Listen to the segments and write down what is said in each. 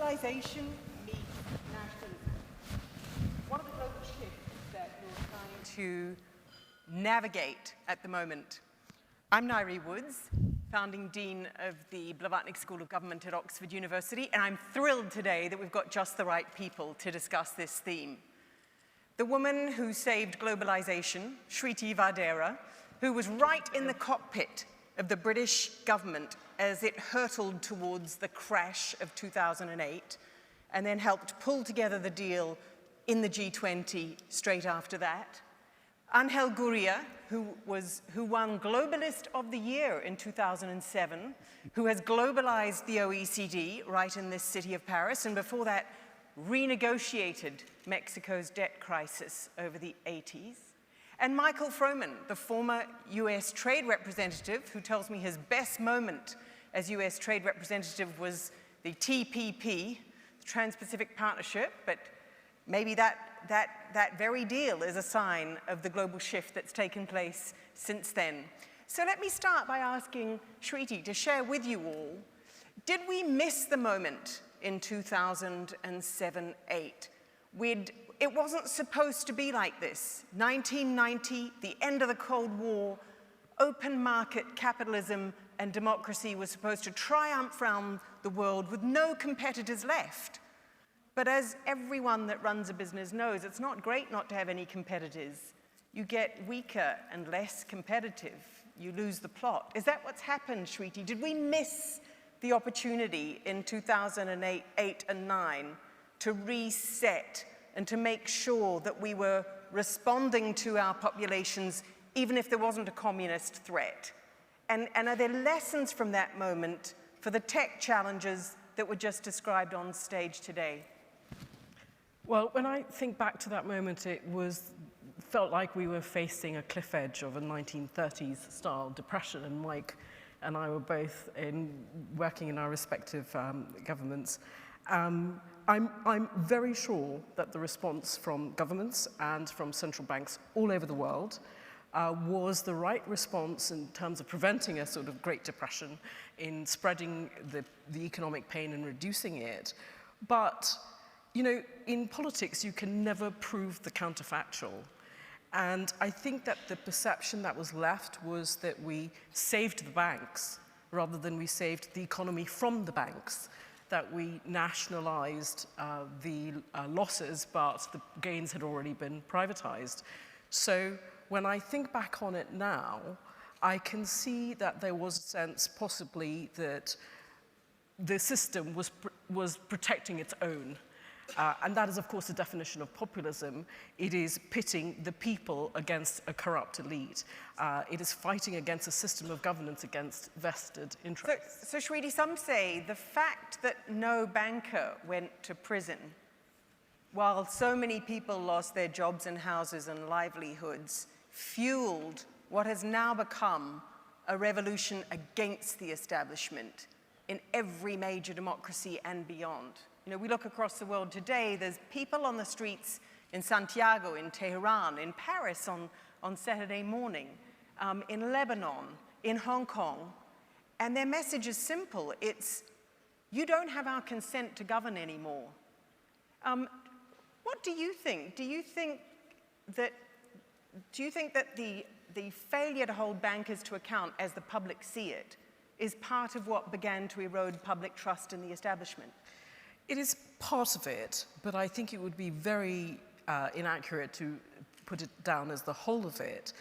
globalization meets nationalism. What are the global shifts that you're trying to navigate at the moment? I'm Ngaire Woods, founding dean of the Blavatnik School of Government at Oxford University, and I'm thrilled today that we've got just the right people to discuss this theme. The woman who saved globalization, Shriti Vadera, who was right in the cockpit of the British government as it hurtled towards the crash of 2008, and then helped pull together the deal in the G20 straight after that. Gurría, who won Globalist of the Year in 2007, who has globalized the OECD right in this city of Paris, and before that, renegotiated Mexico's debt crisis over the 80s. And Froman, the former US trade representative, who tells me his best moment as US trade representative was the TPP, the Trans-Pacific Partnership, but maybe that very deal is a sign of the global shift that's taken place since then. So let me start by asking Shriti to share with you all, did we miss the moment in 2007-8? It wasn't supposed to be like this. 1990, the end of the Cold War, open market capitalism and democracy was supposed to triumph around the world with no competitors left. But as everyone that runs a business knows, it's not great not to have any competitors. You get weaker and less competitive. You lose the plot. Is that what's happened, Shriti? Did we miss the opportunity in 2008, 8, and 9 to reset and to make sure that we were responding to our populations even if there wasn't a communist threat? And are there lessons from that moment for the tech challenges that were just described on stage today? Well, when I think back to that moment, it felt like we were facing a cliff edge of a 1930s style depression, and Mike and I were both working in our respective governments. I'm very sure that the response from governments and from central banks all over the world was the right response in terms of preventing a sort of Great Depression, in spreading the economic pain and reducing it. But, you know, in politics, you can never prove the counterfactual. And I think that the perception that was left was that we saved the banks rather than we saved the economy from the banks, that we nationalized the losses, but the gains had already been privatized. So when I think back on it now, I can see that there was a sense possibly that the system was protecting its own. And that is, of course, the definition of populism. It is pitting the people against a corrupt elite. It is fighting against a system of governance against vested interests. So Shriti, some say the fact that no banker went to prison, while so many people lost their jobs and houses and livelihoods, fueled what has now become a revolution against the establishment in every major democracy and beyond. You know, we look across the world today, there's people on the streets in Santiago, in Tehran, in Paris on Saturday morning, in Lebanon, in Hong Kong, and their message is simple. It's, you don't have our consent to govern anymore. What do you think? Do you think that the failure to hold bankers to account as the public see it is part of what began to erode public trust in the establishment? It is part of it, but I think it would be very inaccurate to put it down as the whole of it.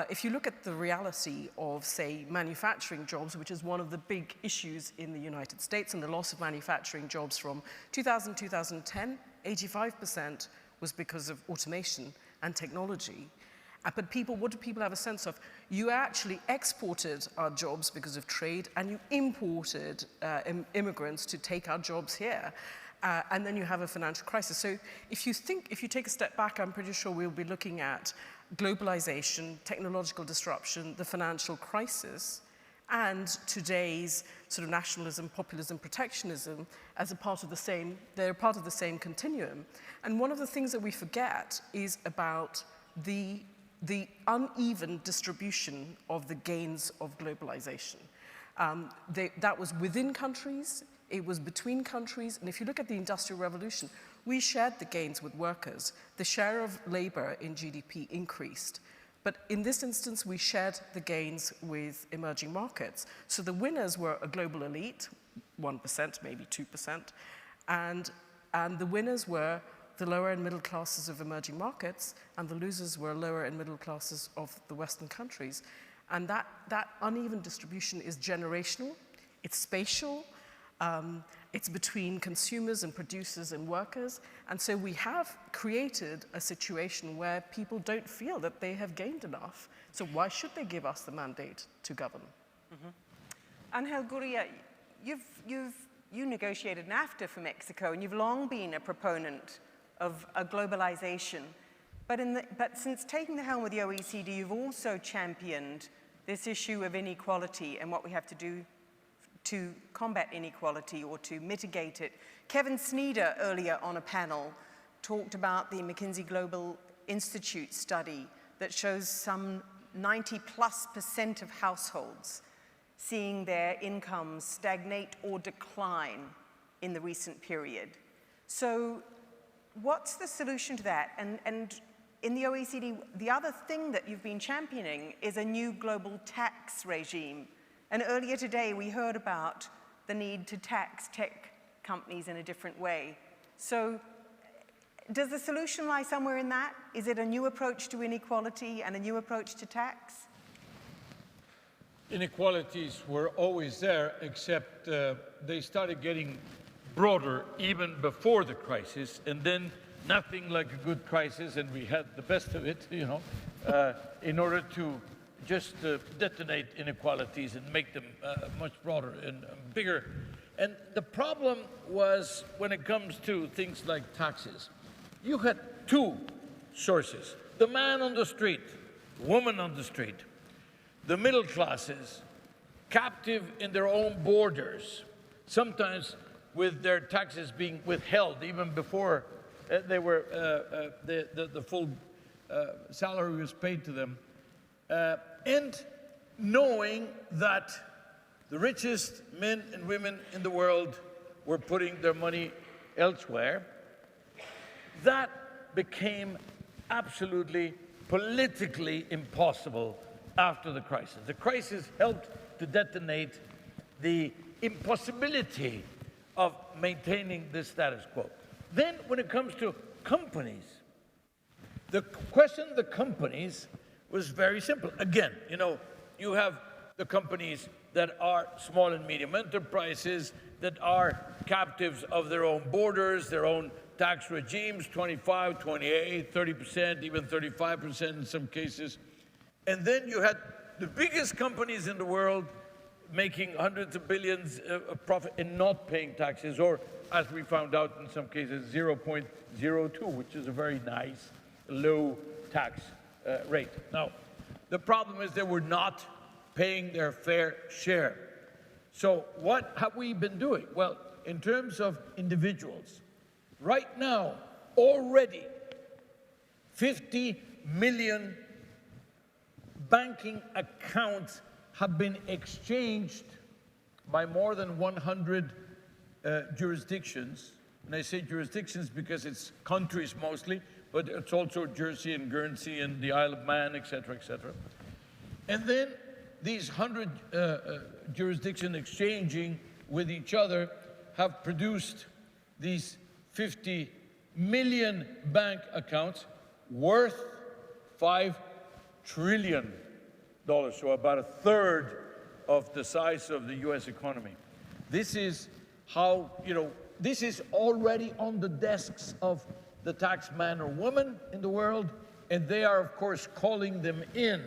If you look at the reality of, say, manufacturing jobs, which is one of the big issues in the United States, and the loss of manufacturing jobs from 2000 to 2010, 85% was because of automation and technology. But what do people have a sense of? You actually exported our jobs because of trade, and you imported immigrants to take our jobs here. And then you have a financial crisis. So if you take a step back, I'm pretty sure we'll be looking at globalization, technological disruption, the financial crisis, and today's sort of nationalism, populism, protectionism as a part of the same, they're part of the same continuum. And one of the things that we forget is about the uneven distribution of the gains of globalization. That was within countries, it was between countries, and if you look at the Industrial Revolution, we shared the gains with workers. The share of labor in GDP increased. But in this instance, we shared the gains with emerging markets. So the winners were a global elite, 1%, maybe 2%, and the winners were the lower and middle classes of emerging markets, and the losers were lower and middle classes of the Western countries. And that uneven distribution is generational, it's spatial, it's between consumers and producers and workers. And so we have created a situation where people don't feel that they have gained enough. So why should they give us the mandate to govern? Angel Gurría, you negotiated NAFTA for Mexico, and you've long been a proponent of a globalization. But since taking the helm with the OECD, you've also championed this issue of inequality and what we have to do to combat inequality or to mitigate it. Kevin Sneeder earlier on a panel talked about the McKinsey Global Institute study that shows some 90+% of households seeing their incomes stagnate or decline in the recent period. So what's the solution to that? And in the OECD, the other thing that you've been championing is a new global tax regime. And earlier today, we heard about the need to tax tech companies in a different way. So does the solution lie somewhere in that? Is it a new approach to inequality and a new approach to tax? Inequalities were always there, except they started getting broader even before the crisis, and then nothing like a good crisis, and we had the best of it, you know, in order to just detonate inequalities and make them much broader and bigger. And the problem was, when it comes to things like taxes, you had two sources: the man on the street, woman on the street, the middle classes, captive in their own borders, sometimes with their taxes being withheld even before they were the full salary was paid to them, and knowing that the richest men and women in the world were putting their money elsewhere. That became absolutely politically impossible after the crisis. The crisis helped to detonate the impossibility of maintaining this status quo. Then, when it comes to companies, the question of the companies was very simple. Again, you know, you have the companies that are small and medium enterprises, that are captives of their own borders, their own tax regimes, 25, 28, 30%, even 35% in some cases. And then you had the biggest companies in the world making hundreds of billions of profit and not paying taxes, or, as we found out in some cases, 0.02, which is a very nice, low tax rate. Now, the problem is they were not paying their fair share. So what have we been doing? Well, in terms of individuals, right now, already 50 million banking accounts have been exchanged by more than 100 jurisdictions. And I say jurisdictions because it's countries mostly, but it's also Jersey and Guernsey and the Isle of Man, et cetera, et cetera. And then these 100 jurisdictions exchanging with each other have produced these 50 million bank accounts worth $5 trillion, so about a third of the size of the US economy. This is how, you know, this is already on the desks of the tax man or woman in the world, and they are, of course, calling them in.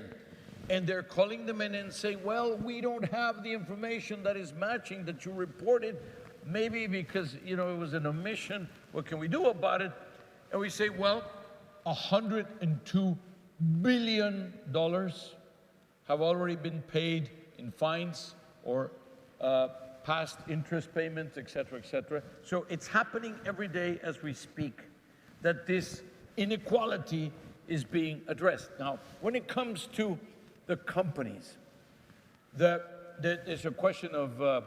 And they're calling them in and saying, well, we don't have the information that is matching that you reported, maybe because, you know, it was an omission. What can we do about it? And we say, well, $102 billion have already been paid in fines or past interest payments, et cetera, et cetera. So it's happening every day as we speak that this inequality is being addressed. Now, when it comes to the companies, there's a question of,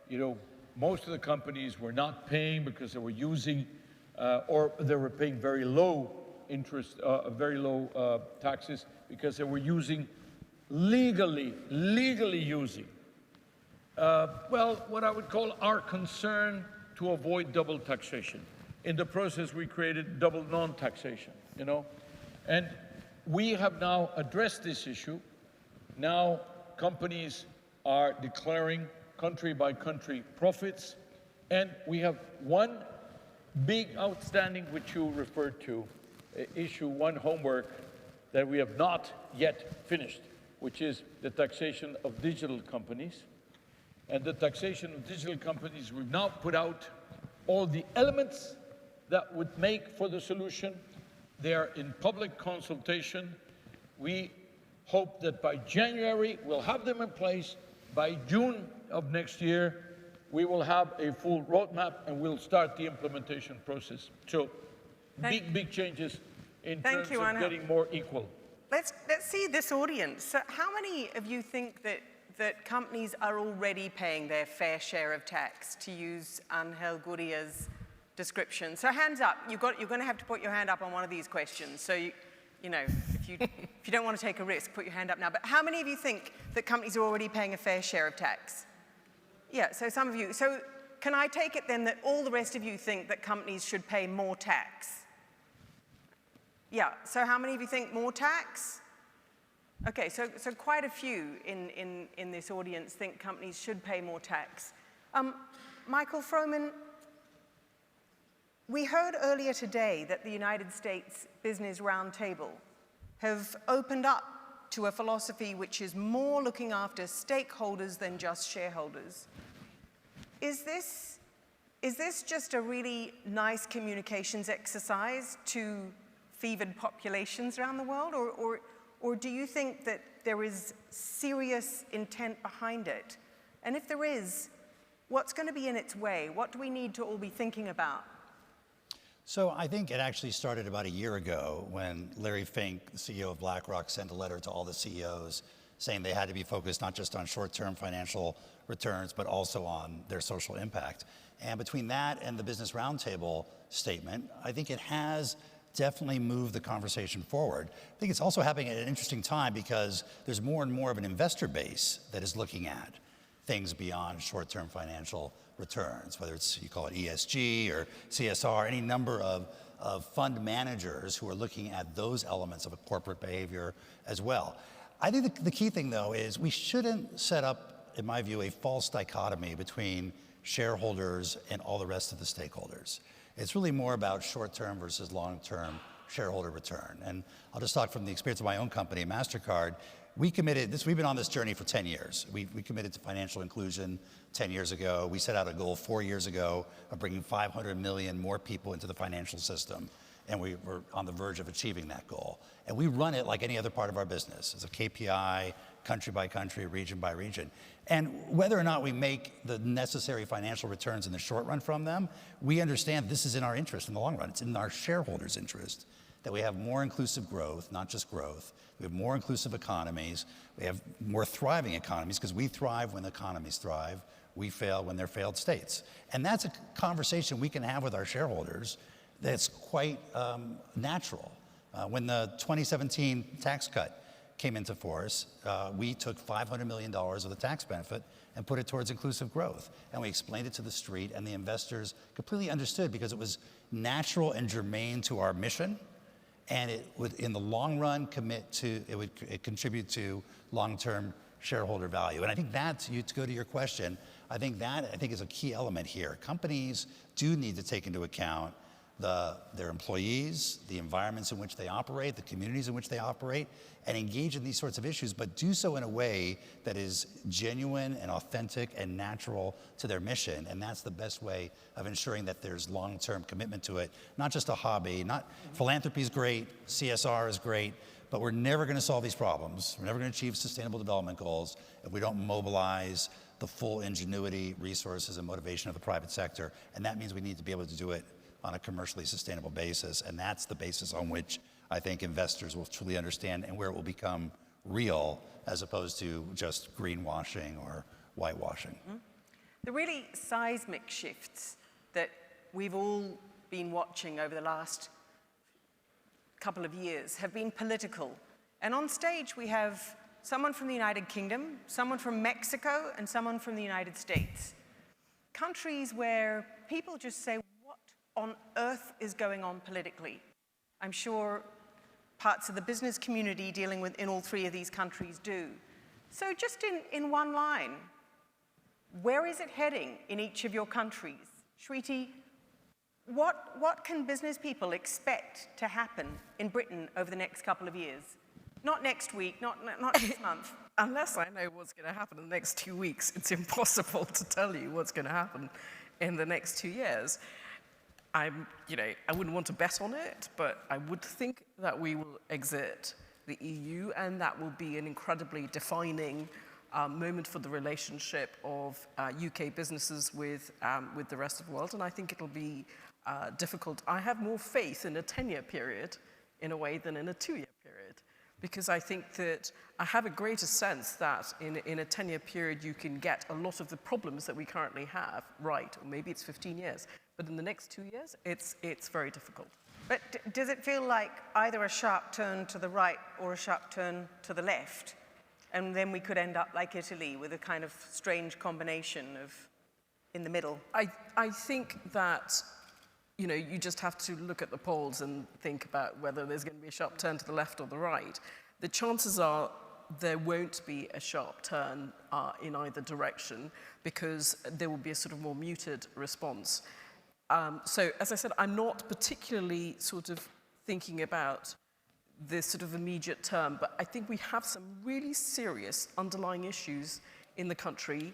you know, most of the companies were not paying because they were using, or they were paying very low interest, very low taxes because they were using legally using. Well, what I would call our concern to avoid double taxation. In the process, we created double non-taxation, you know? And we have now addressed this issue. Now, companies are declaring country-by-country profits, and we have one big outstanding, which you referred to, issue, one homework that we have not yet finished, which is the taxation of digital companies. And the taxation of digital companies, we've now put out all the elements that would make for the solution. They are in public consultation. We hope that by January, we'll have them in place. By June of next year, we will have a full roadmap and we'll start the implementation process. So big changes in terms of getting more equal. Let's see this audience. So how many of you think that companies are already paying their fair share of tax, to use Angel Gurría's description? So hands up. You're going to have to put your hand up on one of these questions. So you know, if you don't want to take a risk, put your hand up now. But how many of you think that companies are already paying a fair share of tax? Yeah, so some of you. So can I take it then that all the rest of you think that companies should pay more tax? Yeah, so how many of you think more tax? Okay, so quite a few in this audience think companies should pay more tax. Michael Froman, we heard earlier today that the United States Business Roundtable have opened up to a philosophy which is more looking after stakeholders than just shareholders. Is this just a really nice communications exercise to fevered populations around the world, or do you think that there is serious intent behind it? And if there is, what's going to be in its way? What do we need to all be thinking about? So I think it actually started about a year ago when Larry Fink, the CEO of BlackRock, sent a letter to all the CEOs saying they had to be focused not just on short-term financial returns, but also on their social impact. And between that and the Business Roundtable statement, I think it has definitely moved the conversation forward. I think it's also happening at an interesting time because there's more and more of an investor base that is looking at things beyond short-term financial returns, whether it's, you call it ESG or CSR, any number of fund managers who are looking at those elements of a corporate behavior as well. I think the key thing, though, is we shouldn't set up, in my view, a false dichotomy between shareholders and all the rest of the stakeholders. It's really more about short-term versus long-term shareholder return. And I'll just talk from the experience of my own company, Mastercard. We've been on this journey for 10 years. We committed to financial inclusion 10 years ago. We set out a goal 4 years ago of bringing 500 million more people into the financial system. And we were on the verge of achieving that goal. And we run it like any other part of our business, as a KPI, country by country, region by region. And whether or not we make the necessary financial returns in the short run from them, we understand this is in our interest in the long run. It's in our shareholders' interest that we have more inclusive growth, not just growth. We have more inclusive economies. We have more thriving economies because we thrive when the economies thrive. We fail when they're failed states. And that's a conversation we can have with our shareholders that's quite natural. When the 2017 tax cut came into force, we took $500 million of the tax benefit and put it towards inclusive growth. And we explained it to the street, and the investors completely understood because it was natural and germane to our mission, and it would, in the long run, contribute to long-term shareholder value. And I think that's, to go to your question, I think is a key element here. Companies do need to take into account their employees, the environments in which they operate, the communities in which they operate, and engage in these sorts of issues, but do so in a way that is genuine and authentic and natural to their mission. And that's the best way of ensuring that there's long-term commitment to it, not just a hobby. Philanthropy is great, CSR is great, but we're never going to solve these problems. We're never going to achieve sustainable development goals if we don't mobilize the full ingenuity, resources, and motivation of the private sector. And that means we need to be able to do it on a commercially sustainable basis. And that's the basis on which I think investors will truly understand and where it will become real as opposed to just greenwashing or whitewashing. The really seismic shifts that we've all been watching over the last couple of years have been political. And on stage, we have someone from the United Kingdom, someone from Mexico, and someone from the United States. Countries where people just say, what on earth is going on politically? I'm sure parts of the business community dealing with in all three of these countries do. So just in one line, where is it heading in each of your countries? Shriti, what can business people expect to happen in Britain over the next couple of years? Not next week, not next month. Unless I know what's going to happen in the next 2 weeks, it's impossible to tell you what's going to happen in the next 2 years. I wouldn't want to bet on it, but I would think that we will exit the EU, and that will be an incredibly defining moment for the relationship of UK businesses with the rest of the world, and I think it'll be difficult. I have more faith in a 10-year period, in a way, than in a 2-year period, because I think that I have a greater sense that in a 10-year period you can get a lot of the problems that we currently have right, or maybe it's 15 years, but in the next 2 years, it's very difficult. But does it feel like either a sharp turn to the right or a sharp turn to the left? And then we could end up like Italy with a kind of strange combination of in the middle. I think that, you just have to look at the polls and think about whether there's going to be a sharp turn to the left or the right. The chances are there won't be a sharp turn in either direction, because there will be a sort of more muted response. So, as I said, I'm not particularly sort of thinking about this sort of immediate term, but I think we have some really serious underlying issues in the country,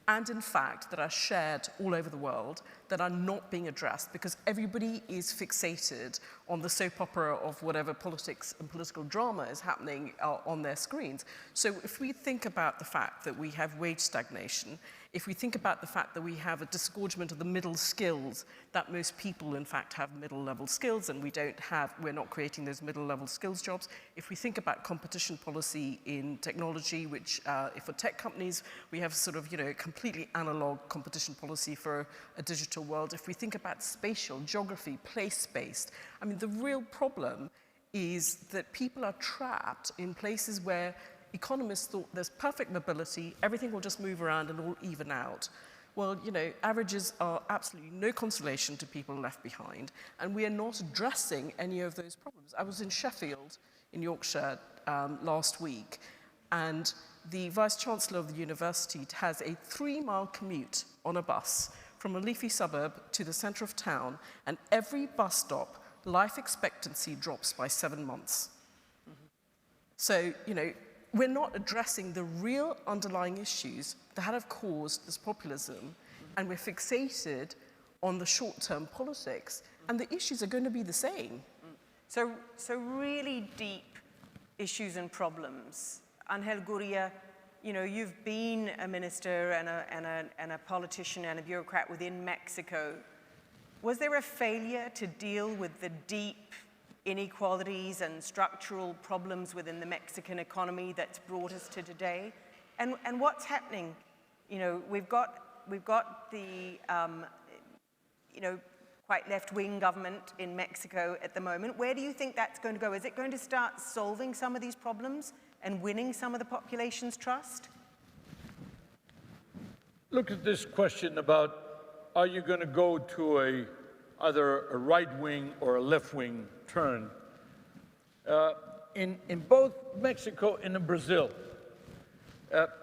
and in fact that are shared all over the world, that are not being addressed because everybody is fixated on the soap opera of whatever politics and political drama is happening on their screens. So if we think about the fact that we have wage stagnation, if we think about the fact that we have a disgorgement of the middle skills, that most people in fact have middle-level skills, and we're not creating those middle-level skills jobs. If we think about competition policy in technology, which for tech companies, we have sort of, completely analog competition policy for a digital world. If we think about spatial, geography, place-based, I mean, the real problem is that people are trapped in places where economists thought there's perfect mobility, everything will just move around and all even out. Well, averages are absolutely no consolation to people left behind, and we are not addressing any of those problems. I was in Sheffield, in Yorkshire, last week, and the Vice-Chancellor of the university has a 3-mile commute on a bus from a leafy suburb to the centre of town, and every bus stop, life expectancy drops by 7 months. Mm-hmm. So, we're not addressing the real underlying issues that have caused this populism, and we're fixated on the short-term politics, and the issues are going to be the same. So really deep issues and problems. Angel Gurría, you've been a minister and a politician and a bureaucrat within Mexico. Was there a failure to deal with the deep inequalities and structural problems within the Mexican economy that's brought us to today? And what's happening? We've got the quite left-wing government in Mexico at the moment. Where do you think that's going to go? Is it going to start solving some of these problems and winning some of the population's trust? Look at this question about, are you going to go to either a right-wing or a left-wing turn? In both Mexico and in Brazil,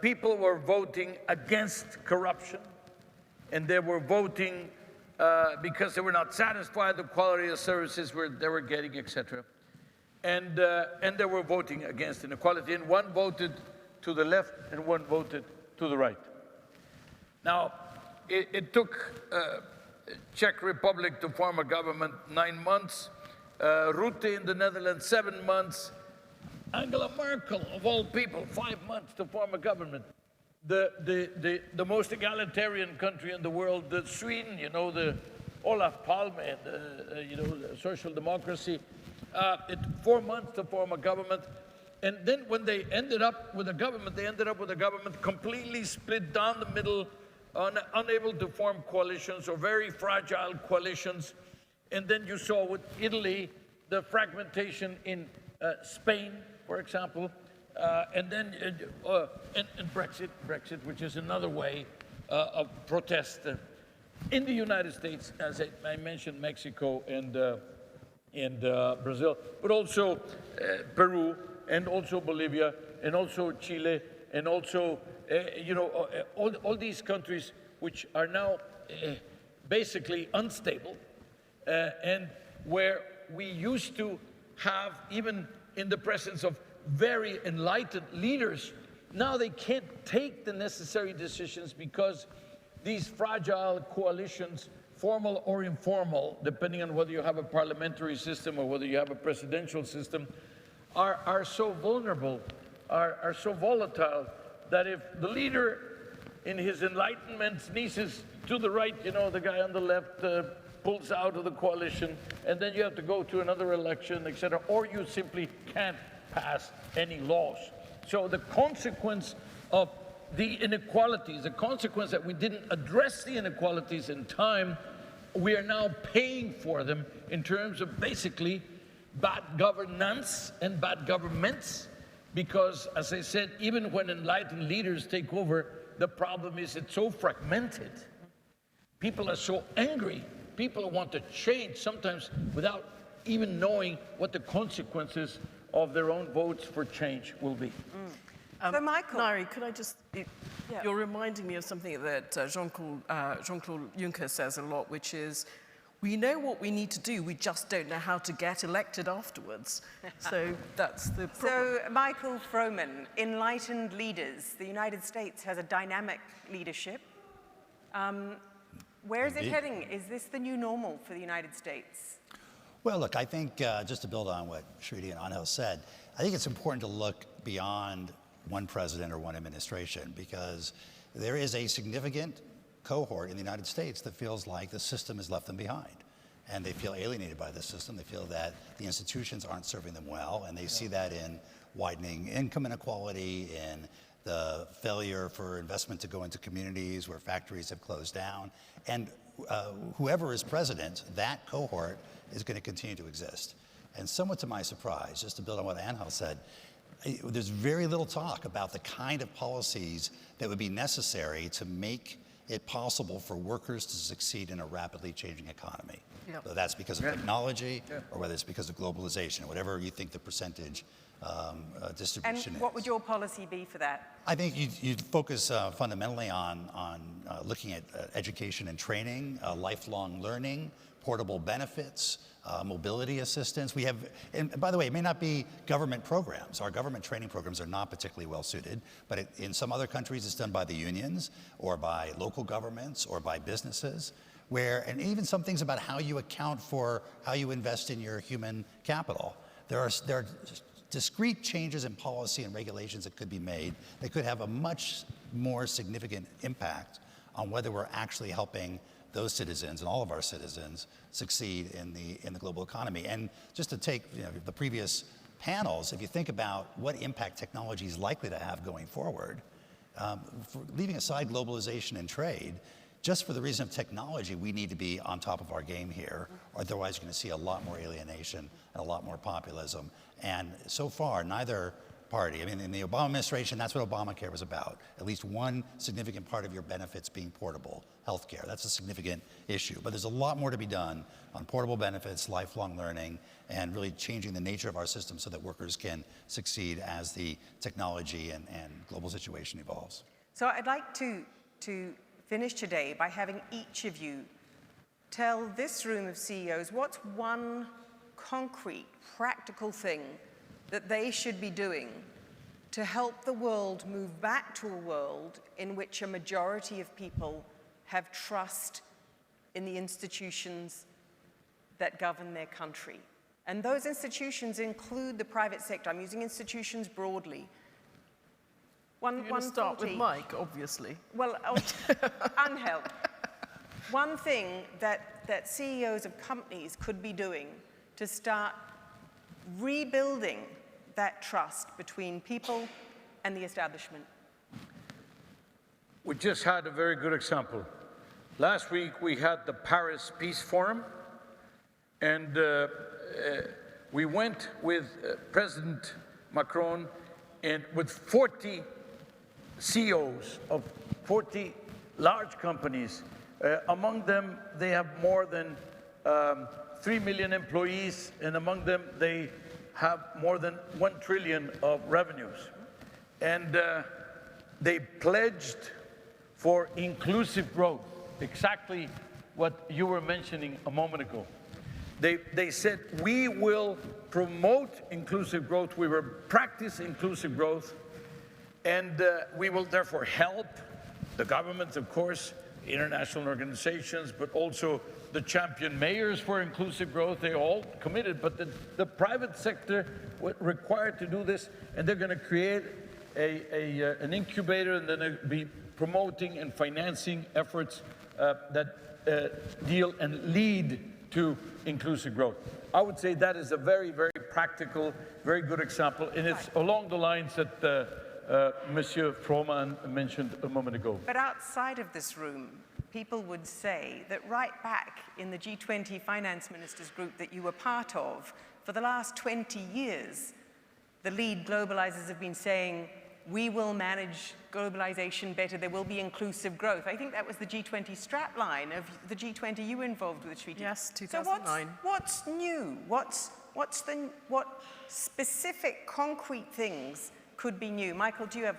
people were voting against corruption, and they were voting because they were not satisfied with the quality of services they were getting, etc. And they were voting against inequality, and one voted to the left and one voted to the right. Now, it took Czech Republic to form a government 9 months, Rutte in the Netherlands 7 months, Angela Merkel, of all people, 5 months to form a government. The most egalitarian country in the world, Sweden, the Olof Palme, the social democracy, it took 4 months to form a government. And then when they ended up with a government, they ended up with a government completely split down the middle, unable to form coalitions or very fragile coalitions. And then you saw with Italy, the fragmentation in Spain, for example, and then Brexit, which is another way of protest. In the United States, as I mentioned, Mexico and Brazil, but also Peru, and also Bolivia, and also Chile, and also, all these countries which are now basically unstable, and where we used to have, even in the presence of very enlightened leaders, now they can't take the necessary decisions because these fragile coalitions, formal or informal, depending on whether you have a parliamentary system or whether you have a presidential system, are so vulnerable, are so volatile, that if the leader in his enlightenment sneezes to the right, the guy on the left pulls out of the coalition, and then you have to go to another election, etc., or you simply can't pass any laws. So the consequence of the inequalities, the consequence that we didn't address the inequalities in time, we are now paying for them in terms of basically bad governance and bad governments, because, as I said, even when enlightened leaders take over, the problem is it's so fragmented. People are so angry. People want to change, sometimes without even knowing what the consequences of their own votes for change will be. So, Michael. Ngaire, could I just, you're reminding me of something that Jean-Claude Juncker says a lot, which is, we know what we need to do, we just don't know how to get elected afterwards. So that's the problem. So, Michael Froman, enlightened leaders. The United States has a dynamic leadership. Where is it heading? Is this the new normal for the United States? Well, look, I think just to build on what Shriti and Angel said, I think it's important to look beyond one president or one administration, because there is a significant cohort in the United States that feels like the system has left them behind. And they feel alienated by the system. They feel that the institutions aren't serving them well, and they see that in widening income inequality, in the failure for investment to go into communities where factories have closed down. And whoever is president, that cohort is going to continue to exist. And somewhat to my surprise, just to build on what Angel said, there's very little talk about the kind of policies that would be necessary to make it possible for workers to succeed in a rapidly changing economy. Yep. Whether that's because of technology or whether it's because of globalization, whatever you think the percentage distribution is. And what would your policy be for that? I think you'd focus fundamentally on looking at education and training, lifelong learning, portable benefits, mobility assistance. We have, and by the way, it may not be government programs. Our government training programs are not particularly well suited, but in some other countries it's done by the unions or by local governments or by businesses, and even some things about how you account for how you invest in your human capital. There are discrete changes in policy and regulations that could be made that could have a much more significant impact on whether we're actually helping those citizens and all of our citizens succeed in the global economy. And just to take the previous panels, if you think about what impact technology is likely to have going forward, leaving aside globalization and trade, just for the reason of technology, we need to be on top of our game here. Otherwise, you're going to see a lot more alienation and a lot more populism. And so far, neither party, I mean, in the Obama administration, that's what Obamacare was about. At least one significant part of your benefits being portable, healthcare. That's a significant issue. But there's a lot more to be done on portable benefits, lifelong learning, and really changing the nature of our system so that workers can succeed as the technology and global situation evolves. So I'd like to finish today by having each of you tell this room of CEOs what's one concrete, practical thing that they should be doing to help the world move back to a world in which a majority of people have trust in the institutions that govern their country. And those institutions include the private sector. I'm using institutions broadly. You're going to start with Mike, obviously. Well, Angel, one thing that CEOs of companies could be doing to start rebuilding that trust between people and the establishment. We just had a very good example. Last week, we had the Paris Peace Forum, and we went with President Macron and with 40 CEOs of 40 large companies. Among them, they have more than 3 million employees, and among them, they have more than 1 trillion of revenues. And they pledged for inclusive growth, exactly what you were mentioning a moment ago. They said, we will promote inclusive growth, we will practice inclusive growth, and we will therefore help the governments, of course, international organizations, but also the champion mayors for inclusive growth. They all committed, but the private sector was required to do this, and they're going to create an incubator, and then they'll be promoting and financing efforts that deal and lead to inclusive growth. I would say that is a very, very practical, very good example, and it's along the lines that Monsieur Froman mentioned a moment ago. But outside of this room, people would say that right back in the G20 finance ministers group that you were part of, for the last 20 years, the lead globalizers have been saying, we will manage globalization better, there will be inclusive growth. I think that was the G20 strapline of the G20 you were involved with, Shriti. Yes, 2009. So what's new? What specific concrete things could be new? Michael, do you have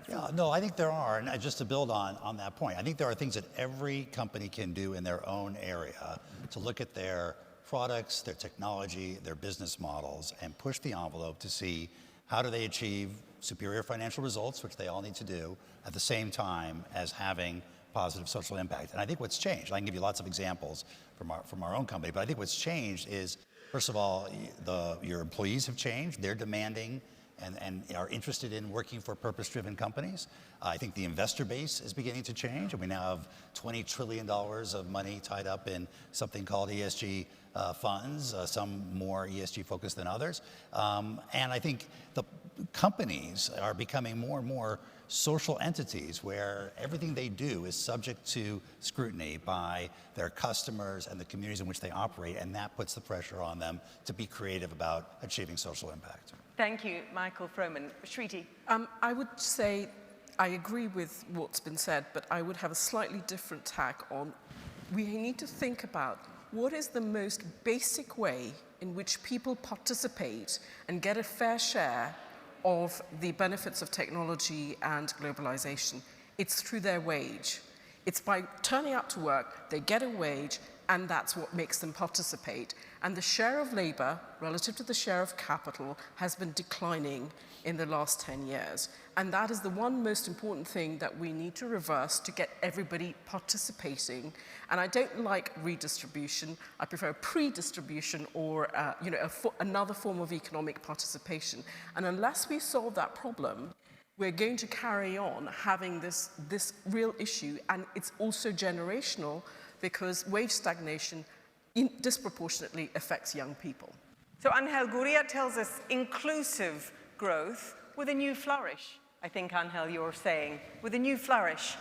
Yeah, no, I think there are, and just to build on that point, I think there are things that every company can do in their own area to look at their products, their technology, their business models, and push the envelope to see how do they achieve superior financial results, which they all need to do, at the same time as having positive social impact. And I think what's changed, I can give you lots of examples from our own company, but I think what's changed is, first of all, your employees have changed. They're demanding and are interested in working for purpose-driven companies. I think the investor base is beginning to change, and we now have $20 trillion of money tied up in something called ESG funds, some more ESG focused than others. And I think the companies are becoming more and more social entities where everything they do is subject to scrutiny by their customers and the communities in which they operate, and that puts the pressure on them to be creative about achieving social impact. Thank you, Michael Froman. Shriti. I would say I agree with what's been said, but I would have a slightly different tack on. We need to think about what is the most basic way in which people participate and get a fair share of the benefits of technology and globalization. It's through their wage. It's by turning up to work, they get a wage, and that's what makes them participate. And the share of labor relative to the share of capital has been declining in the last 10 years. And that is the one most important thing that we need to reverse to get everybody participating. And I don't like redistribution. I prefer pre-distribution or another form of economic participation. And unless we solve that problem, we're going to carry on having this real issue. And it's also generational, because wage stagnation disproportionately affects young people. So Angel, Gurría tells us inclusive growth with a new flourish. I think, Angel, you're saying, with a new flourish.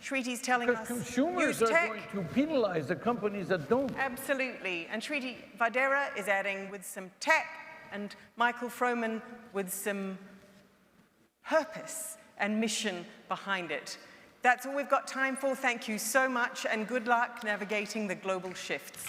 Shriti's telling us consumers use are tech. going to penalize the companies that don't. Absolutely. And Shriti, Vadera is adding with some tech, and Michael Froman with some purpose and mission behind it. That's all we've got time for. Thank you so much, and good luck navigating the global shifts.